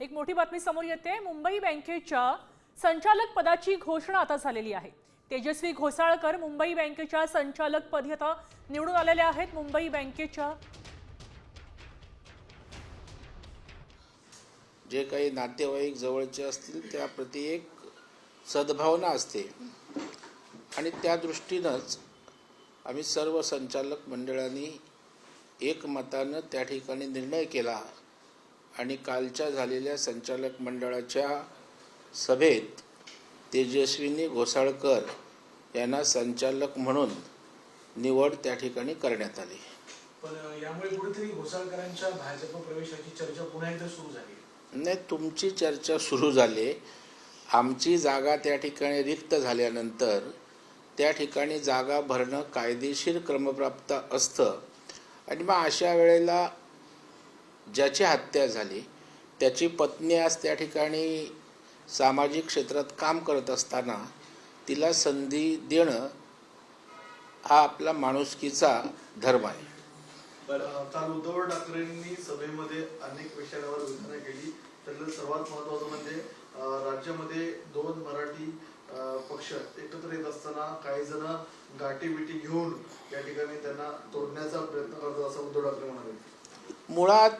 एक मोठी बातमी समोर येते। मुंबई बँकेच्या संचालक पदाची घोषणा आता झालेली आहे। तेजस्वी घोसाळकर मुंबई बँकेच्या संचालक पदी आता निवडून आलेले आहेत। मुंबई बँकेच्या जे काही नातेवाईक जवळचे असतील त्याप्रती एक सद्भावना असते आणि त्या दृष्टीनंच आम्ही सर्व संचालक मंडळांनी एकमतानं त्या ठिकाणी निर्णय केला आणि कालच्या झालेल्या संचालक मंडळाच्या सभेत तेजस्विनी घोसाळकर यांना संचालक म्हणून निवड त्या ठिकाणी करण्यात आली। पण यामुळे कुठेतरी घोसाळकरांच्या भाजप प्रवेशाची चर्चा पुन्हा एकदा सुरू झाली। नाही, तुमची चर्चा सुरू झाली। आमची जागा त्या ठिकाणी रिक्त झाल्यानंतर त्या ठिकाणी जागा भरणं कायदेशीर क्रमप्राप्त असतं आणि मग अशा वेळेला ज्याची हत्या झाली त्याची पत्नी आज त्या ठिकाणी सामाजिक क्षेत्रात काम करत असताना तिला संधी देणं हा आपला माणुसकीचा धर्म आहे। काल उद्धव ठाकरेंनी सभेमध्ये अनेक विषयांवर विधानं केली। त्यातलं सर्वात महत्त्वाचं म्हणजे राज्यामध्ये दोन मराठी पक्ष एकत्र येत असताना काही जण गाठीबिटी घेऊन या ठिकाणी त्यांना तोडण्याचा प्रयत्न करतात असं उद्धव ठाकरे म्हणाले। मुळात